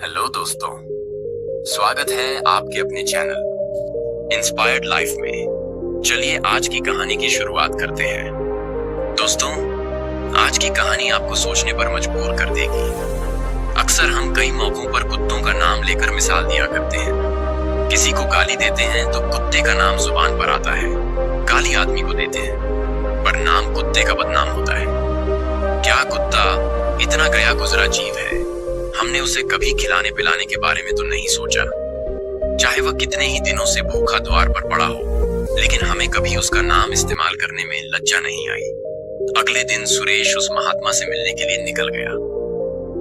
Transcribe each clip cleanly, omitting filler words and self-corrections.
Hello दोस्तों, स्वागत है आपके अपने चैनल इंस्पायर्ड लाइफ में। चलिए आज की कहानी की शुरुआत करते हैं। दोस्तों, आज की कहानी आपको सोचने पर मजबूर कर देगी। अक्सर हम कई मौकों पर कुत्तों का नाम लेकर मिसाल दिया करते हैं। किसी को गाली देते हैं तो कुत्ते का नाम जुबान पर आता है। गाली आदमी को देते हैं पर नाम कुत्ते का बदनाम होता है। क्या कुत्ता इतना गया गुजरा जीव है? हमने उसे कभी खिलाने पिलाने के बारे में तो नहीं सोचा, चाहे वह कितने ही दिनों से भूखा द्वार पर पड़ा हो, लेकिन हमें कभी उसका नाम इस्तेमाल करने में लज्जा नहीं आई। अगले दिन सुरेश उस महात्मा से मिलने के लिए निकल गया।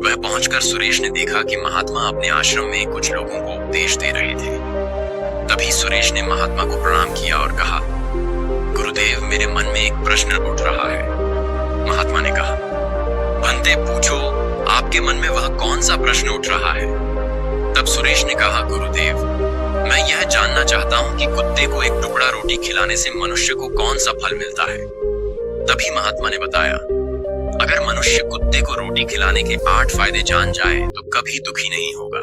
वह पहुंचकर सुरेश ने देखा कि महात्मा अपने आश्रम में कुछ लोगों को उपदेश दे रहे थे। तभी सुरेश ने महात्मा को प्रणाम किया और कहा, गुरुदेव, मेरे मन में एक प्रश्न उठ रहा है। महात्मा ने कहा, भंते पूछो, आपके मन में वह कौन सा प्रश्न उठ रहा है? तब सुरेश ने कहा, गुरुदेव, मैं यह जानना चाहता हूं कि कुत्ते को एक टुकड़ा रोटी खिलाने से मनुष्य को कौन सा फल मिलता है। तभी महात्मा ने बताया, अगर मनुष्य कुत्ते को रोटी खिलाने के 8 फायदे जान जाए तो कभी दुखी नहीं होगा।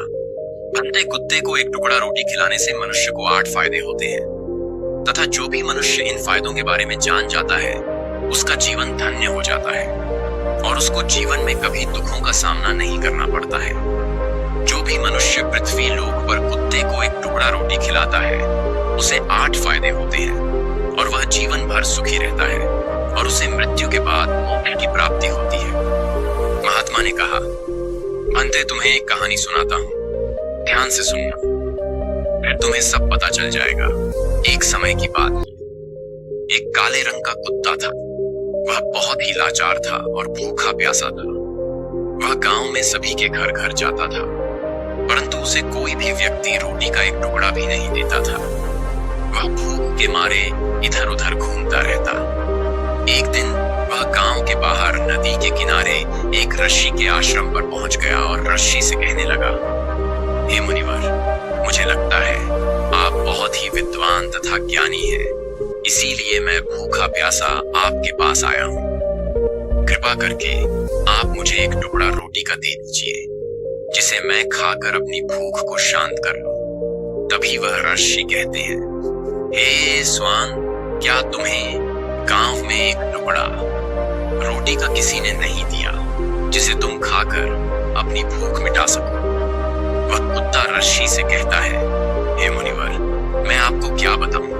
भंते, कुत्ते को एक टुकड़ा रोटी खिलाने से मनुष्य को 8 फायदे होते हैं, तथा जो भी मनुष्य इन फायदों के बारे में जान जाता है उसका जीवन धन्य हो जाता है और उसको जीवन में कभी दुखों का सामना नहीं करना पड़ता है। जो भी मनुष्य पृथ्वी लोक पर कुत्ते को एक टुकड़ा रोटी खिलाता है उसे 8 फायदे होते हैं और वह जीवन भर सुखी रहता है और उसे मृत्यु के बाद मोक्ष की प्राप्ति होती है। महात्मा ने कहा, अंते तुम्हें एक कहानी सुनाता हूं, ध्यान से सुनना, फिर तुम्हें सब पता चल जाएगा। एक समय की बात, एक काले रंग का कुत्ता था। वह बहुत ही लाचार था और भूखा प्यासा था। वह गांव में सभी के घर घर जाता था, परंतु उसे कोई भी व्यक्ति रोटी का एक टुकड़ा भी नहीं देता था। वह भूख के मारे इधर उधर घूमता रहता। एक दिन वह गांव के बाहर नदी के किनारे एक ऋषि के आश्रम पर पहुंच गया और ऋषि से कहने लगा, हे मुनिवर, मुझे लगता है आप बहुत ही विद्वान तथा ज्ञानी हैं, इसीलिए मैं भूखा प्यासा आपके पास आया हूं। कृपा करके आप मुझे एक टुकड़ा रोटी का दे दीजिए, जिसे मैं खाकर अपनी भूख को शांत कर लूं। तभी वह ऋषि कहते हैं, हे स्वान, क्या तुम्हें गांव में एक टुकड़ा रोटी का किसी ने नहीं दिया जिसे तुम खाकर अपनी भूख मिटा सको? वह कुत्ता ऋषि से कहता है, हे मुनिवर, मैं आपको क्या बताऊं,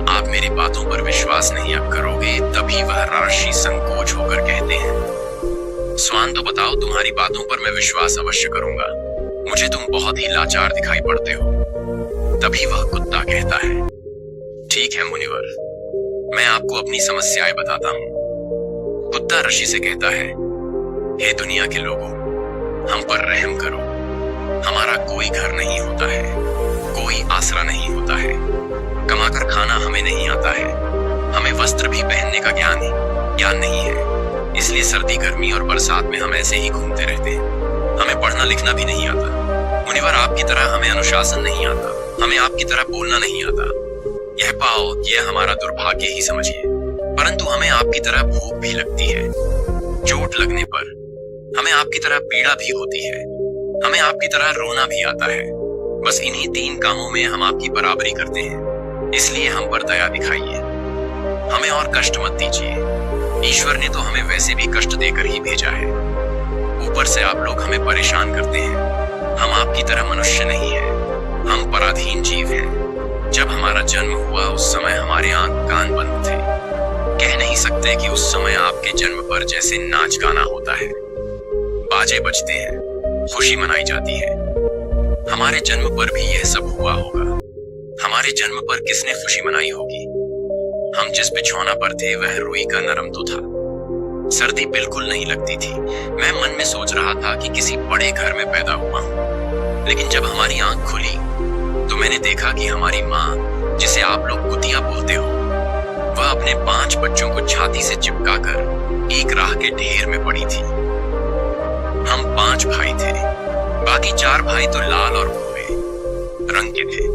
आप मेरी बातों पर विश्वास नहीं आप करोगे। तभी वह ऋषि संकोच होकर कहते हैं, स्वान, तो बताओ, तुम्हारी बातों पर मैं विश्वास अवश्य करूंगा, मुझे तुम बहुत ही लाचार दिखाई पड़ते हो। तभी वह कुत्ता कहता है, ठीक है मुनिवर, मैं आपको अपनी समस्याएं बताता हूं। कुत्ता ऋषि से कहता है, हे दुनिया के लोगों, हम पर रहम करो। हमारा कोई घर नहीं होता है, कोई आसरा नहीं होता है, कमाकर खाना हमें नहीं आता है, हमें वस्त्र भी पहनने का ज्ञान नहीं है, इसलिए सर्दी गर्मी और बरसात में हम ऐसे ही घूमते रहते हैं। हमें पढ़ना लिखना भी नहीं आता। मुनिवर, आपकी तरह हमें अनुशासन नहीं आता, हमें आपकी तरह बोलना नहीं आता। यह पाओ, यह हमारा दुर्भाग्य ही समझिए, परंतु हमें आपकी तरह भूख भी लगती है। चोट लगने पर हमें आपकी तरह पीड़ा भी होती है, हमें आपकी तरह रोना भी आता है। बस इन्हीं 3 कामों में हम आपकी बराबरी करते हैं, इसलिए हम पर दया दिखाइए, हमें और कष्ट मत दीजिए। ईश्वर ने तो हमें वैसे भी कष्ट देकर ही भेजा है, ऊपर से आप लोग हमें परेशान करते हैं। हम आपकी तरह मनुष्य नहीं है, हम पराधीन जीव हैं। जब हमारा जन्म हुआ उस समय हमारे आंख कान बंद थे। कह नहीं सकते कि उस समय आपके जन्म पर जैसे नाच गाना होता है, बाजे बजते हैं, खुशी मनाई जाती है। हमारे जन्म पर भी यह सब हुआ होगा। हमारे जन्म पर किसने खुशी मनाई होगी? हम जिस बिछौना पर थे वह रुई का नरम तो था, सर्दी बिल्कुल नहीं लगती थी। मैं मन में सोच रहा था कि किसी बड़े घर में पैदा हुआ हूं। लेकिन जब हमारी आंख खुली तो मैंने देखा कि हमारी माँ, जिसे आप लोग कुतिया बोलते हो, वह अपने 5 बच्चों को छाती से चिपकाकर एक राह के ढेर में पड़ी थी। हम 5 भाई थे, बाकी 4 भाई तो लाल और भूरे रंग के थे।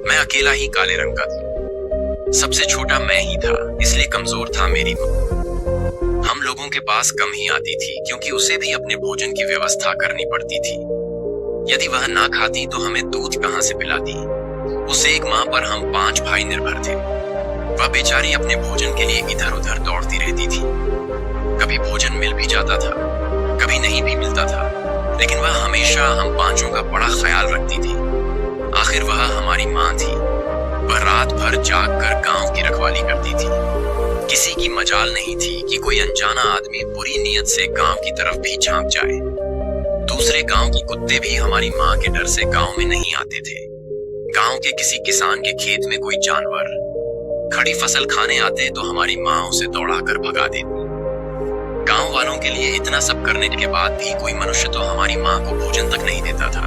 मैं अकेला ही काले रंग का था। सबसे छोटा मैं ही था, इसलिए कमजोर था मेरी माँ। हम लोगों के पास कम ही आती थी, क्योंकि उसे भी अपने भोजन की व्यवस्था करनी पड़ती थी। यदि वह ना खाती तो हमें दूध कहां से पिलाती। उस एक माँ पर हम 5 भाई निर्भर थे। वह बेचारी अपने भोजन के लिए इधर उधर दौड़ती रहती थी। कभी भोजन मिल भी जाता था, कभी नहीं भी मिलता था, लेकिन वह हमेशा हम 5 का बड़ा ख्याल रखती थी। आखिर वह हमारी माँ थी। वह रात भर जाग कर गांव की रखवाली करती थी। किसी की मजाल नहीं थी कि कोई अनजाना आदमी बुरी नीयत से गांव की तरफ भी झांक जाए। दूसरे गांव के कुत्ते भी हमारी माँ के डर से गांव में नहीं आते थे। गांव के किसी किसान के खेत में कोई जानवर खड़ी फसल खाने आते तो हमारी माँ उसे दौड़ाकर भगा देती। गांव वालों के लिए इतना सब करने के बाद भी कोई मनुष्य तो हमारी माँ को भोजन तक नहीं देता था।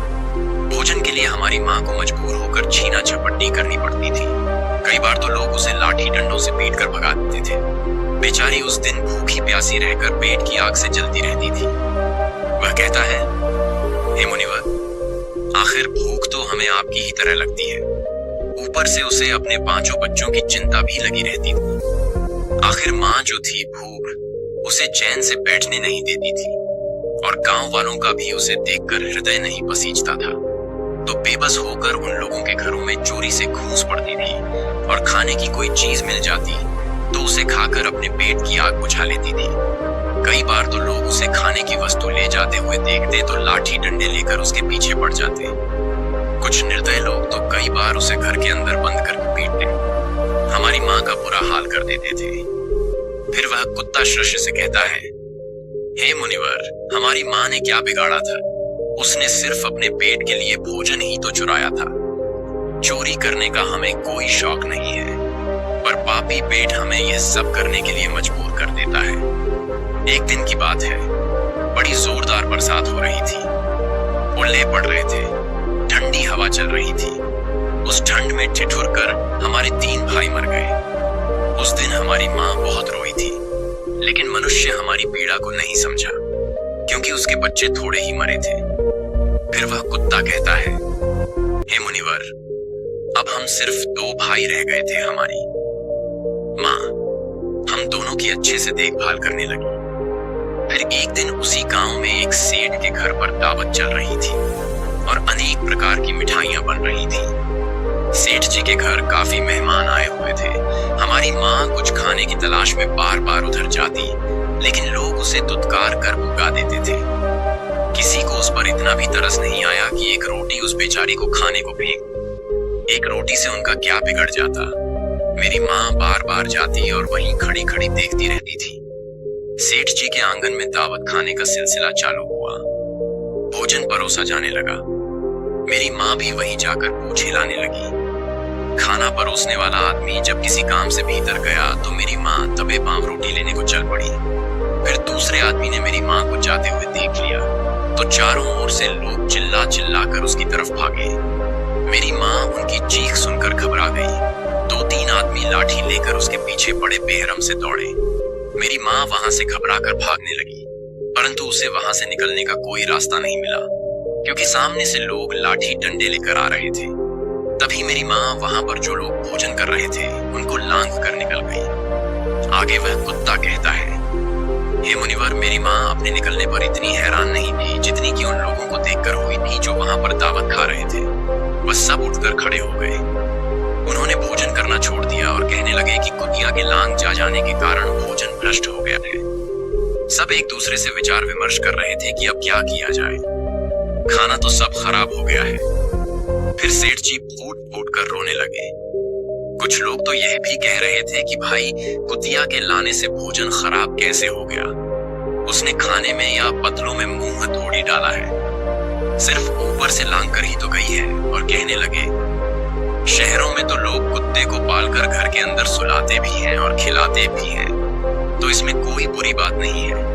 भोजन के लिए हमारी माँ को मजबूर होकर छीना झपट्टी करनी पड़ती थी। कई बार तो लोग उसे लाठी डंडों से पीट कर भगा देते थे। बेचारी उस दिन भूखी प्यासी रहकर पेट की आग से जलती रहती थी। वह कहता है, हे मुनिवर, आखिर भूख तो हमें आपकी ही तरह लगती है। ऊपर से उसे अपने 5 बच्चों की चिंता भी लगी रहती थी। आखिर माँ जो थी भूख उसे चैन से बैठने नहीं देती थी और गांव वालों का भी उसे देखकर हृदय नहीं पसीजता था। तो बेबस होकर उन लोगों के घरों में चोरी से घूस पड़ती थी और खाने की कोई चीज मिल जाती तो उसे खाकर अपने पेट की आग बुझा लेती थी। कई बार तो लोग उसे खाने की वस्तु ले जाते हुए देखते तो लाठी डंडे लेकर उसके पीछे पड़ जाते। कुछ निर्दय लोग तो कई बार उसे घर के अंदर बंद करके पीटते, हमारी माँ का बुरा हाल कर देते थे। फिर वह कुत्ता श्रष्य से कहता है, हे मुनिवर, हमारी माँ ने क्या बिगाड़ा था? उसने सिर्फ अपने पेट के लिए भोजन ही तो चुराया था। चोरी करने का हमें कोई शौक नहीं है, पर पापी पेट हमें यह सब करने के लिए मजबूर कर देता है। एक दिन की बात है, बड़ी जोरदार बरसात हो रही थी। ओले पड़ रहे थे, ठंडी हवा चल रही थी। उस ठंड में ठिठुर कर हमारे 3 भाई मर गए। उस दिन हमारी माँ बहुत रोई थी, लेकिन मनुष्य हमारी पीड़ा को नहीं समझा क्योंकि उसके बच्चे थोड़े ही मरे थे। फिर वह कुत्ता कहता है, हे मुनिवर, अब हम सिर्फ 2 भाई रह गए थे। हमारी माँ हम दोनों की अच्छे से देखभाल करने लगी। फिर एक दिन उसी गांव में एक सेठ के घर पर दावत चल रही थी और अनेक प्रकार की मिठाइयां बन रही थी। सेठ जी के घर काफी मेहमान आए हुए थे। हमारी माँ कुछ खाने की तलाश में बार बार उधर जाती, लेकिन लोग उसे दुत्कार कर भगा देते थे। किसी को उस पर इतना भी तरस नहीं आया कि एक रोटी उस बेचारी को खाने को फेंक। एक रोटी से उनका क्या बिगड़ जाता। मेरी माँ बार बार जाती और वहीं खड़ी खड़ी देखती रहती थी। सेठ जी के आंगन में दावत खाने का सिलसिला चालू हुआ। भोजन परोसा जाने लगा। मेरी माँ भी वहीं जाकर पूछ हिलाने लगी। खाना परोसने वाला आदमी जब किसी काम से भीतर गया तो मेरी माँ दबे पांव रोटी लेने को चल पड़ी। फिर दूसरे आदमी ने मेरी माँ को जाते हुए देख लिया तो चारों ओर से लोग चिल्ला चिल्ला कर उसकी तरफ भागे। मेरी माँ उनकी चीख सुनकर घबरा गई। 2-3 आदमी लाठी लेकर उसके पीछे बड़े बेरहम से दौड़े। मेरी माँ वहां से घबरा कर भागने लगी, परंतु उसे वहां से निकलने का कोई रास्ता नहीं मिला क्योंकि सामने से लोग लाठी डंडे लेकर आ रहे थे। तभी मेरी माँ वहां पर जो लोग भोजन कर रहे थे उनको लांघ कर निकल गई। आगे वह कुत्ता कहता है, हे मुनिवर, मेरी माँ अपने निकलने पर इतनी हैरान नहीं थी जितनी कि उन लोगों को देखकर हुई थी जो वहां पर दावत खा रहे थे। वह सब उठकर खड़े हो गए। उन्होंने भोजन करना छोड़ दिया और कहने लगे कि कुतिया के लांघ जा जाने के कारण भोजन भ्रष्ट हो गया है। सब एक दूसरे से विचार विमर्श कर रहे थे कि अब क्या किया जाए। खाना तो सब खराब हो गया है। फिर सेठ जी फूट फूट कर रोने लगे। कुछ लोग तो यह भी कह रहे थे कि भाई, कुतिया के लाने से भोजन खराब कैसे हो गया? उसने खाने में या पतलों में मुंह थोड़ी डाला है, सिर्फ ऊपर से लांघ कर ही तो गई है। और कहने लगे, शहरों में तो लोग कुत्ते को पालकर घर के अंदर सुलाते भी हैं और खिलाते भी हैं, तो इसमें कोई बुरी बात नहीं है।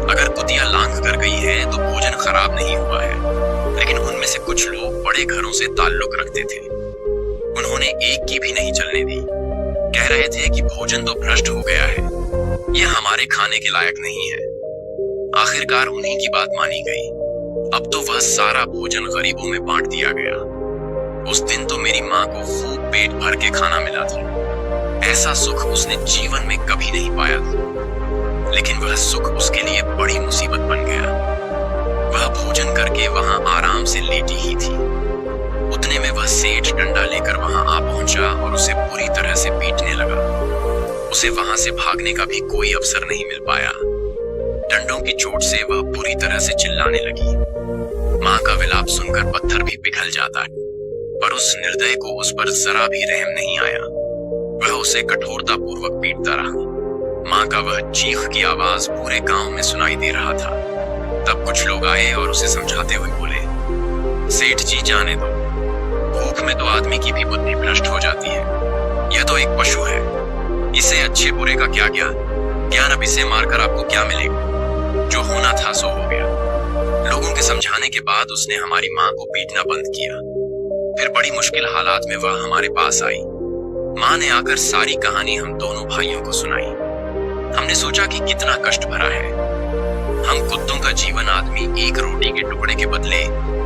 अगर कुतिया लांघ कर गई है तो भोजन खराब नहीं हुआ है। लेकिन उनमें से कुछ लोग बड़े घरों से ताल्लुक रखते थे। उन्होंने एक की भी नहीं चलने दी। कह रहे थे कि भोजन तो भ्रष्ट हो गया है, यह हमारे खाने के लायक नहीं है। आखिरकार उन्हीं की बात मानी गई। अब तो वह सारा भोजन गरीबों में बांट दिया गया। उस दिन तो मेरी माँ को खूब पेट भर के खाना मिला था। ऐसा सुख उसने जीवन में कभी नहीं पाया था, लेकिन वह सुख उसके लिए बड़ी मुसीबत बन गया। वह भोजन करके वहां आराम से लेटी ही थी। उतने में वह सेठ डंडा लेकर वहां आ पहुंचा और उसे पूरी तरह से पीटने लगा। उसे वहां से भागने का भी कोई अवसर नहीं मिल पाया। डंडों की चोट से वह बुरी तरह से चिल्लाने लगी। मां का विलाप सुनकर पत्थर भी पिघल जाता है, पर उस निर्दय को उस पर जरा भी रहम नहीं आया। वह उसे कठोरता पूर्वक पीटता रहा। मां का वह चीख की आवाज पूरे गांव में सुनाई दे रहा था। तब कुछ लोग आए और उसे समझाते हुए बोले, सेठ जी जाने दो, भूख में तो आदमी की भी बुद्धि भ्रष्ट हो जाती है। यह तो एक पशु है, इसे अच्छे बुरे का क्या ज्ञान। अब इसे मारकर आपको क्या मिलेगा? जो होना था सो हो गया। लोगों के समझाने के बाद उसने हमारी मां को पीटना बंद किया। फिर बड़ी मुश्किल हालात में वह हमारे पास आई। मां ने आकर सारी कहानी हम दोनों भाइयों को सुनाई। हमने सोचा कि कितना कष्ट भरा है। हम कुत्तों का जीवन आदमी एक रोटी के टुकड़े के बदले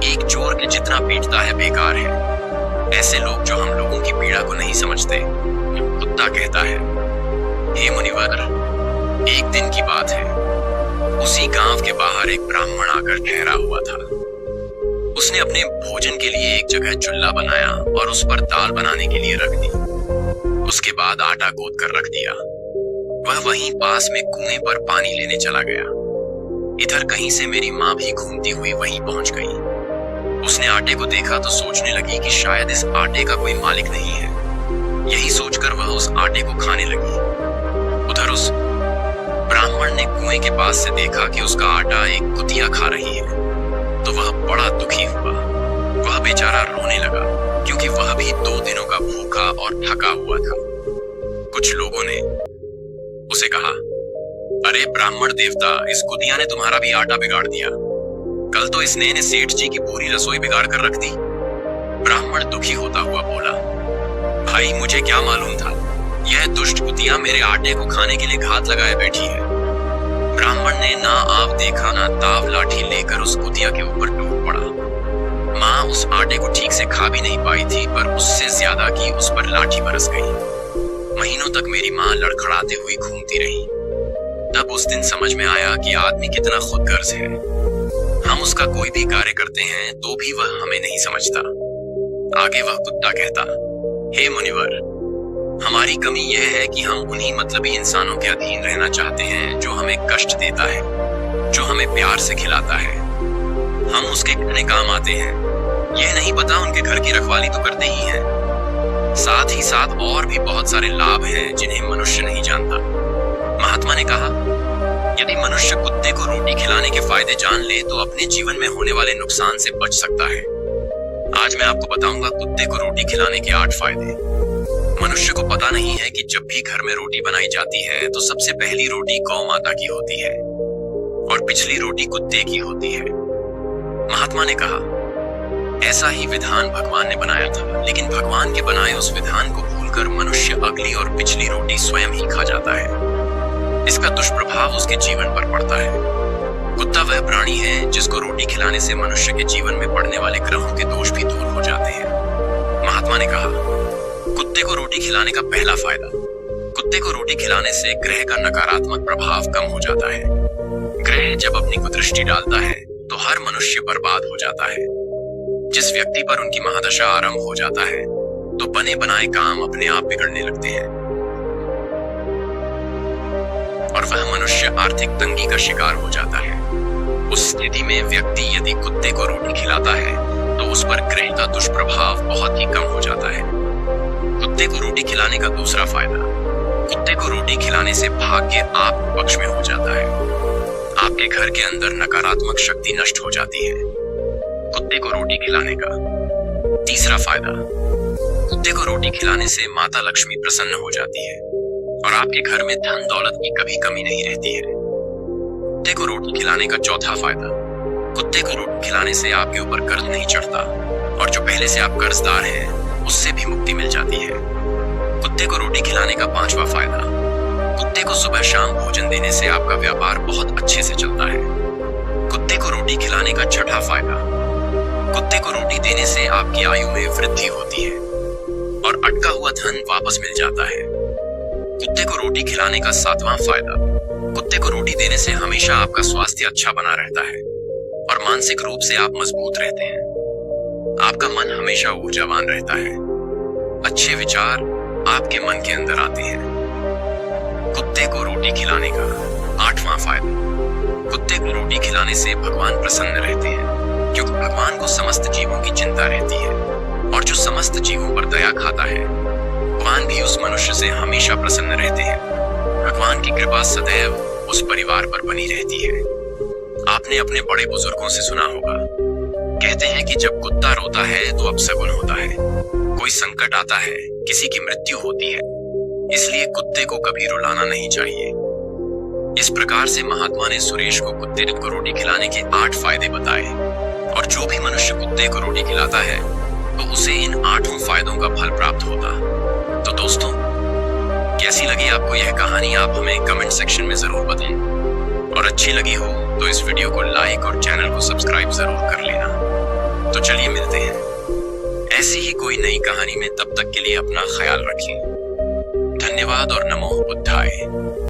एक चोर के जितना पीटता है बेकार है। ऐसे लोग जो हम लोगों की पीड़ा को नहीं समझते, कुत्ता कहता है, हे मुनिवर, एक दिन की बात है। उसी गांव के बाहर एक ब्राह्मण आकर ठहरा हुआ था। उसने अपने भोजन के लिए एक जगह चूल्हा बनाया और उस पर दाल बनाने के लिए रख दी। उसके बाद आटा गूंथ कर रख दिया। वह वहीं पास में कुएं पर पानी लेने चला गया। इधर कहीं से मेरी मां भी घूमती हुई वहीं पहुंच गई। उसने आटे को देखा तो सोचने लगी कि शायद इस आटे का कोई मालिक नहीं है। यही सोचकर वह उस आटे को खाने लगी। उधर उस ब्राह्मण ने कुएं के पास से देखा कि उसका आटा एक कुतिया खा रही है, तो वह बड़ा दुखी हुआ। वह बेचारा रोने लगा, क्योंकि वह भी 2 दिनों का भूखा और थका हुआ था। कुछ लोगों ने उसे कहा, अरे ब्राह्मण देवता, इस कुतिया ने तुम्हारा भी आटा बिगाड़ दिया। कल तो इसने सेठ जी की पूरी रसोई बिगाड़ कर रख दी। ब्राह्मण दुखी होता हुआ बोला, भाई मुझे क्या मालूम था, यह दुष्ट कुतिया मेरे आटे को खाने के लिए घात लगाए बैठी है। ब्राह्मण ने ना आव देखा ना ताव लाठी लेकर उस कुतिया के ऊपर टूट पड़ा। मां उस आटे को ठीक से खा भी नहीं पाई थी, पर उससे ज्यादा की उस पर लाठी बरस गई। महीनों तक मेरी मां लड़खड़ाते हुई घूमती रही। तब उस दिन समझ में आया कि आदमी कितना खुदगर्ज है। हम उसका कोई भी कार्य करते हैं तो भी वह हमें नहीं समझता। आगे वह कुत्ता कहता, हे मुनिवर, हमारी कमी यह है कि हम उन्हीं मतलबी इंसानों के अधीन रहना चाहते हैं जो हमें कष्ट देता है, जो हमें प्यार से खिलाता है। हम उसके कितने काम आते हैं, यह नहीं पता उनके घर की रखवाली तो करते ही हैं। साथ ही साथ और भी बहुत सारे लाभ हैं जिन्हें मनुष्य नहीं जानता। महात्मा ने कहा, यदि मनुष्य कुत्ते को रोटी खिलाने के फायदे जान ले तो अपने जीवन में होने वाले नुकसान से बच सकता है। आज मैं आपको बताऊंगा कुत्ते को रोटी खिलाने के 8 फायदे। मनुष्य को पता नहीं है कि जब भी घर में रोटी बनाई जाती है तो सबसे पहली रोटी गौ माता की होती है और पिछली रोटी कुत्ते की होती है। महात्मा ने कहा, ऐसा ही विधान भगवान ने बनाया था, लेकिन भगवान के बनाए उस विधान को भूलकर मनुष्य अगली और पिछली रोटी स्वयं ही खा जाता है। इसका दुष्प्रभाव उसके जीवन पर पड़ता है। कुत्ता वह प्राणी है जिसको रोटी खिलाने से मनुष्य के जीवन में पड़ने वाले ग्रहों के दोष भी दूर हो जाते हैं। महात्मा ने कहा, कुत्ते को रोटी खिलाने का पहला फायदा, कुत्ते को रोटी खिलाने से ग्रह का नकारात्मक प्रभाव कम हो जाता है। ग्रह जब अपनी कुदृष्टि डालता है तो हर मनुष्य बर्बाद हो जाता है। जिस व्यक्ति पर उनकी महादशा आरंभ हो जाता है तो बने बनाए काम अपने आप बिगड़ने लगते हैं और वह मनुष्य आर्थिक तंगी का शिकार हो जाता है। उस स्थिति में व्यक्ति यदि कुत्ते को रोटी खिलाता है तो उस पर ग्रह का दुष्प्रभाव बहुत ही कम हो जाता है। कुत्ते को रोटी खिलाने का दूसरा फायदा, कुत्ते को रोटी खिलाने से भाग्य आप पक्ष में हो जाता है। आपके घर के अंदर नकारात्मक शक्ति नष्ट हो जाती है। कुत्ते को रोटी खिलाने का तीसरा फायदा, कुत्ते को रोटी खिलाने से माता लक्ष्मी प्रसन्न हो जाती है और आपके घर में धन दौलत की कभी कमी नहीं रहती है। कुत्ते को रोटी खिलाने का चौथा फायदा, कुत्ते को रोटी खिलाने से आपके ऊपर कर्ज नहीं चढ़ता और जो पहले से आप कर्जदार हैं उससे भी मुक्ति मिल जाती है। कुत्ते को रोटी खिलाने का पांचवा फायदा, कुत्ते को सुबह शाम भोजन देने से आपका व्यापार बहुत अच्छे से चलता है। कुत्ते को रोटी खिलाने का छठा फायदा, कुत्ते को रोटी देने से आपकी आयु में वृद्धि होती है और अटका हुआ धन वापस मिल जाता है। कुत्ते को रोटी खिलाने का सातवां फायदा, कुत्ते को रोटी देने से हमेशा आपका स्वास्थ्य अच्छा बना रहता है और और मानसिक रूप से आप मजबूत रहते हैं। आपका मन हमेशा ऊर्जावान रहता है। अच्छे विचार आपके मन के अंदर आते हैं। कुत्ते को रोटी खिलाने का 8वां फायदा। कुत्ते को रोटी खिलाने से भगवान प्रसन्न रहते हैं, क्योंकि भगवान को समस्त जीवों की चिंता रहती है, और जो समस्त जीवों पर दया खाता है, भगवान भी उस मनुष्य से हमेशा प्रसन्न रहते हैं। भगवान की कृपा सदैव उस परिवार पर बनी रहती है। आपने अपने बड़े बुजुर्गों से सुना होगा, कहते हैं कि जब कुत्ता रोता है तो अपशगुन होता है, कोई संकट आता है, किसी की मृत्यु होती है, इसलिए कुत्ते को कभी रुलाना नहीं चाहिए। इस प्रकार से महात्मा ने सुरेश को कुत्ते को रोटी खिलाने के 8 फायदे बताए, और जो भी मनुष्य कुत्ते को रोटी खिलाता है तो उसे इन 8 फायदों का फल प्राप्त होता। तो दोस्तों, कैसी लगी आपको यह कहानी, आप हमें कमेंट सेक्शन में जरूर बताएं, और अच्छी लगी हो तो इस वीडियो को लाइक और चैनल को सब्सक्राइब जरूर कर लेना। तो चलिए मिलते हैं ऐसी ही कोई नई कहानी में, तब तक के लिए अपना ख्याल रखें। धन्यवाद और नमो बुद्धाय।